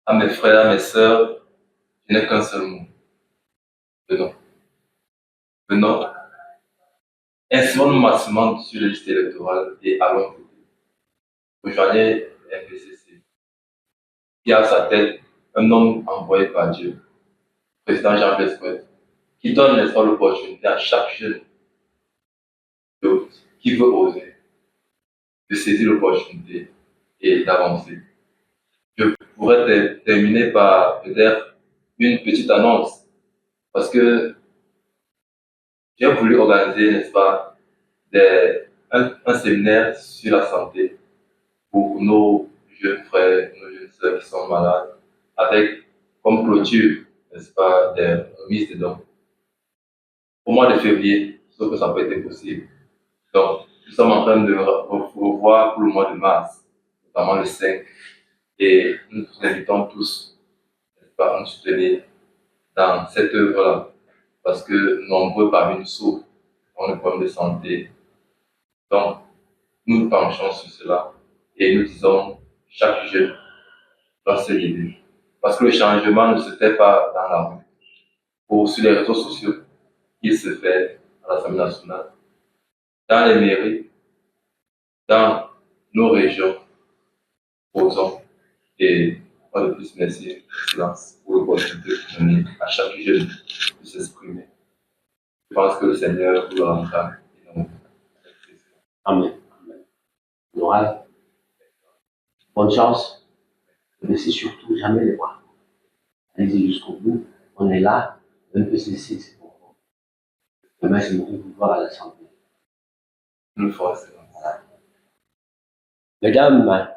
À mes frères, à mes sœurs, je n'ai qu'un seul mot. Venons. Venons. Inscrivons-nous massivement sur les listes électorales et allons voter. Rejoignez MPCC, qui a à sa tête un homme envoyé par Dieu, le président Jean-Blaise Coët, qui donne n'est-ce pas, l'opportunité à chaque jeune qui veut oser de saisir l'opportunité et d'avancer. Je pourrais terminer par peut-être une petite annonce, parce que j'ai voulu organiser, n'est-ce pas, un séminaire sur la santé pour nos jeunes frères, nos jeunes sœurs qui sont malades, avec comme clôture, n'est-ce pas, des remises de dons. Au mois de février, sauf que ça n'a pas été possible. Donc, nous sommes en train de revoir pour le mois de mars, notamment le 5, et nous vous invitons tous, n'est-ce pas, à nous soutenir dans cette œuvre-là, parce que nombreux parmi nous souffrent ont des problèmes de santé. Donc, nous nous penchons sur cela et nous disons, chaque jeune doit se lever. Parce que le changement ne se fait pas dans la rue ou sur les réseaux sociaux. Il se fait à l'Assemblée nationale, dans les mairies, dans nos régions. Posons. Et pas de plus, merci, Excellence, pour l'opportunité de donner à chaque jeune de s'exprimer. Je pense que le Seigneur vous le rendra. Amen. Amen. Honorable, bonne chance. Ne laissez surtout jamais les bras. Allez-y jusqu'au bout. On est là. Un peu ceci, c'est pour vous. Demain, j'aimerais vous voir à l'Assemblée. Nous le ferons, Excellence. Mesdames,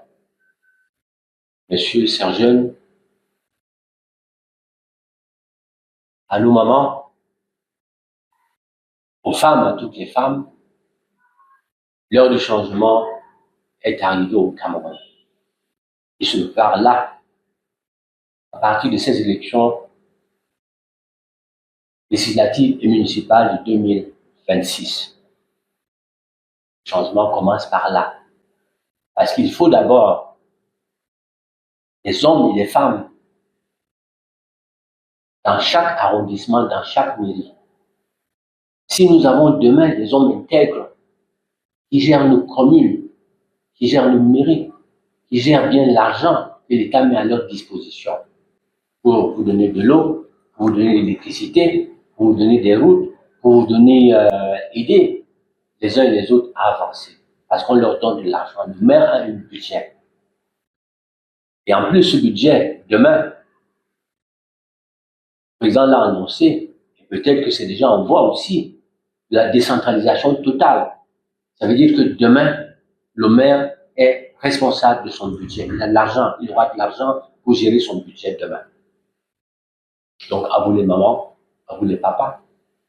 messieurs, chers jeunes, à nos mamans, aux femmes, à toutes les femmes, l'heure du changement est arrivée au Cameroun. Et ce par là, à partir de ces élections législatives et municipales de 2026. Le changement commence par là. Parce qu'il faut d'abord des hommes et des femmes dans chaque arrondissement, dans chaque mairie. Si nous avons demain des hommes intègres qui gèrent nos communes, qui gèrent nos mairies, qui gèrent bien l'argent que l'État met à leur disposition pour vous donner de l'eau, pour vous donner de l'électricité, pour vous donner des routes, pour vous donner, aider les uns et les autres à avancer. Parce qu'on leur donne de l'argent. Le maire a un budget. Et en plus, ce budget, demain, le président l'a annoncé, et peut-être que c'est déjà en voie aussi, la décentralisation totale. Ça veut dire que demain, le maire est responsable de son budget. Il a de l'argent, il aura de l'argent pour gérer son budget demain. Donc, à vous les mamans, à vous les papas,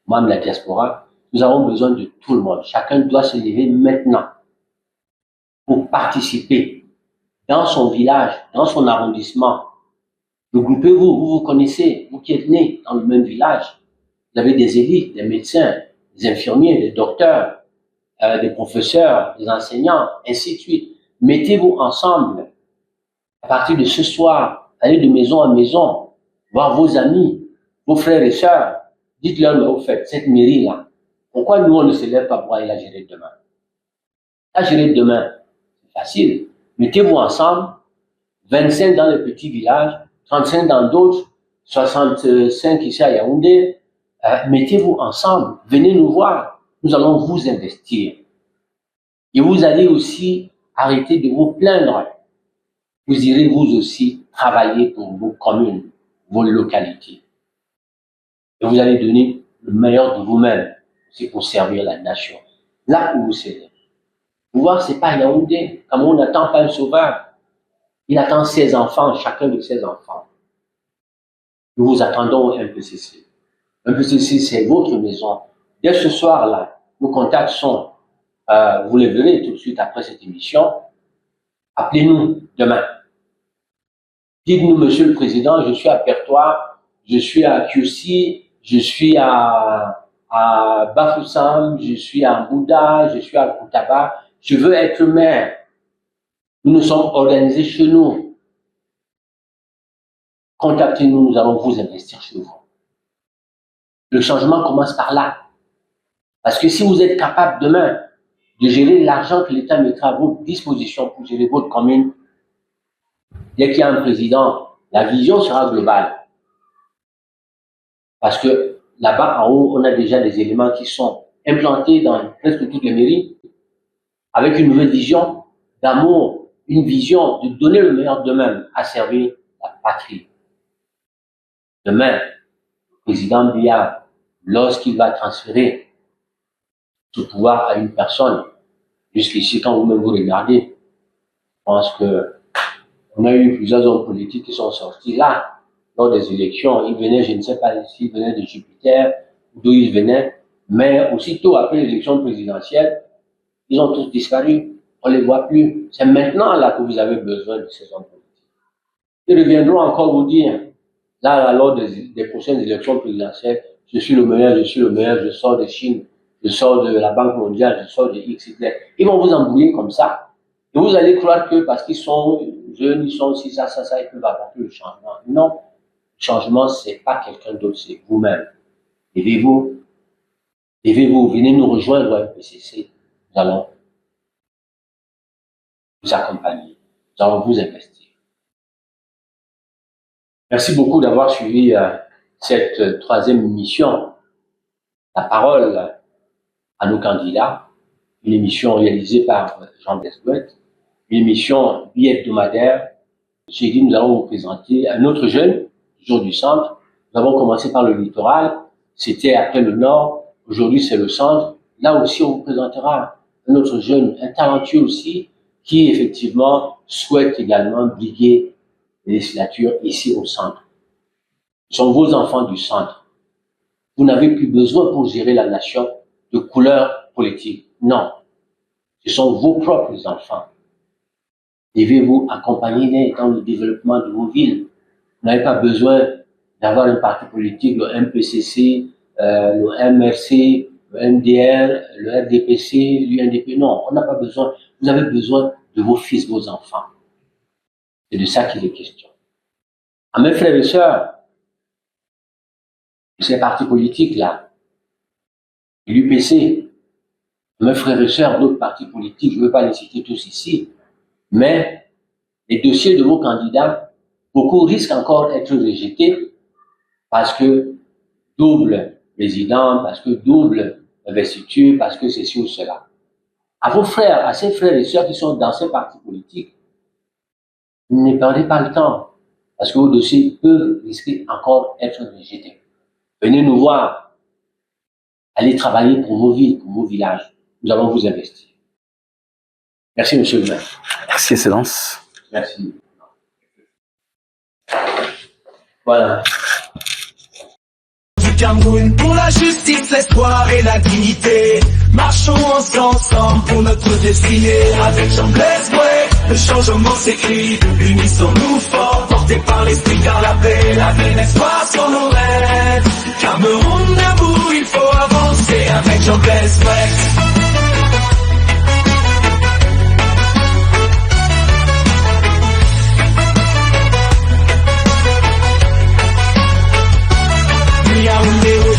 même la diaspora, nous avons besoin de tout le monde. Chacun doit se lever maintenant pour participer dans son village, dans son arrondissement. Regroupez-vous, vous vous connaissez, vous qui êtes nés dans le même village. Vous avez des élites, des médecins, des infirmiers, des docteurs, des professeurs, des enseignants, ainsi de suite. Mettez-vous ensemble. À partir de ce soir, allez de maison en maison, voir vos amis, vos frères et sœurs. Dites-leur, mais vous faites cette mairie-là. Pourquoi nous, on ne se lève pas pour aller la gérer demain? La gérer demain, c'est facile. Mettez-vous ensemble, 25 dans les petits villages, 35 dans d'autres, 65 ici à Yaoundé. Mettez-vous ensemble, venez nous voir. Nous allons vous investir. Et vous allez aussi arrêter de vous plaindre. Vous irez vous aussi travailler pour vos communes, vos localités. Et vous allez donner le meilleur de vous-même. C'est pour servir la nation. Là où vous êtes. Pouvoir, c'est pas Yaoundé. Cameroun n'attend pas un sauveur. Il attend ses enfants, chacun de ses enfants. Nous vous attendons au MPCC. MPCC, c'est votre maison. Dès ce soir-là, nos contacts sont, vous les verrez tout de suite après cette émission. Appelez-nous demain. Dites-nous, Monsieur le Président, je suis à Pertois, je suis à QC, je suis à Bafoussam, je suis à Mbouda, je suis à Koutaba, je veux être maire. Nous nous sommes organisés chez nous. Contactez-nous, nous allons vous investir chez vous. Le changement commence par là. Parce que si vous êtes capable demain de gérer l'argent que l'État mettra à votre disposition pour gérer votre commune, dès qu'il y a un président, la vision sera globale. Parce que là-bas, en haut, on a déjà des éléments qui sont implantés dans presque toutes les mairies, avec une nouvelle vision d'amour, une vision de donner le meilleur d'eux-mêmes à servir la patrie. Demain, le président Biya, lorsqu'il va transférer ce pouvoir à une personne, jusqu'ici, quand vous-même vous regardez, je pense que on a eu plusieurs hommes politiques qui sont sortis là, lors des élections. Ils venaient, je ne sais pas s'ils venaient de Jupiter, d'où ils venaient, mais aussitôt après l'élection présidentielle, ils ont tous disparu. On ne les voit plus. C'est maintenant là que vous avez besoin de ces hommes politiques. Ils reviendront encore vous dire, là, lors des prochaines élections présidentielles, je suis le meilleur, je sors de Chine, je sors de la Banque mondiale, je sors de XY. Ils vont vous embrouiller comme ça. Et vous allez croire que parce qu'ils sont jeunes, ils sont aussi ça, ils peuvent apporter le changement. Non. Le changement, c'est pas quelqu'un d'autre, c'est vous-même. Levez-vous. Levez-vous. Venez nous rejoindre au MPCC. Nous allons vous accompagner. Nous allons vous investir. Merci beaucoup d'avoir suivi cette troisième émission. La parole à nos candidats. Une émission réalisée par Jean-Blaise Bouette. Une émission bi-hebdomadaire. J'ai dit, nous allons vous présenter un autre jeune, jour du centre. Nous avons commencé par le littoral. C'était après le nord. Aujourd'hui, c'est le centre. Là aussi, on vous présentera un autre jeune, un talentueux aussi, qui effectivement souhaite également briguer les législatures ici au centre. Ce sont vos enfants du centre. Vous n'avez plus besoin pour gérer la nation de couleur politique. Non. Ce sont vos propres enfants. Devez-vous accompagner dans le développement de vos villes. Vous n'avez pas besoin d'avoir un parti politique, le MPCC, le MRC, le MDR, le RDPC, l'UNDP. Non, on n'a pas besoin. Vous avez besoin de vos fils, vos enfants. C'est de ça qu'il est question. À mes frères et sœurs, ces partis politiques-là, l'UPC, mes frères et sœurs d'autres partis politiques, je ne veux pas les citer tous ici, mais les dossiers de vos candidats, beaucoup risquent encore d'être rejetés parce que double président, parce que double investiture, parce que ceci ou cela. À vos frères, à ces frères et sœurs qui sont dans ces partis politiques, ne perdez pas le temps, parce que vos dossiers peuvent risquer encore d'être rejetés. Venez nous voir, allez travailler pour vos villes, pour vos villages. Nous allons vous investir. Merci, monsieur le maire. Merci, Excellence. Merci. Voilà. Du Cameroun pour la justice, l'espoir et la dignité. Marchons ensemble pour notre destinée. Avec Jean-Blaise Bouette, le changement s'écrit. Unissons-nous forts, portés par l'esprit, car la paix, la vie, l'espoir sont nos rêves. Cameroun debout, il faut avancer avec Jean-Blaise Bouette.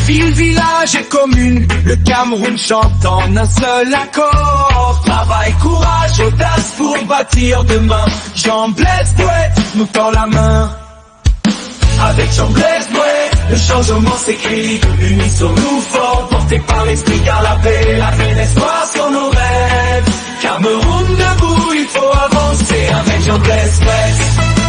Ville, village et commune, le Cameroun chante en un seul accord. Travail, courage, audace pour bâtir demain. Jean-Blaise Bouette nous tend la main. Avec Jean-Blaise Bouette, le changement s'écrit. Unissons-nous forts, portés par l'esprit, car la paix, la vie, l'espoir sont nos rêves. Cameroun debout, il faut avancer avec Jean-Blaise Bouette.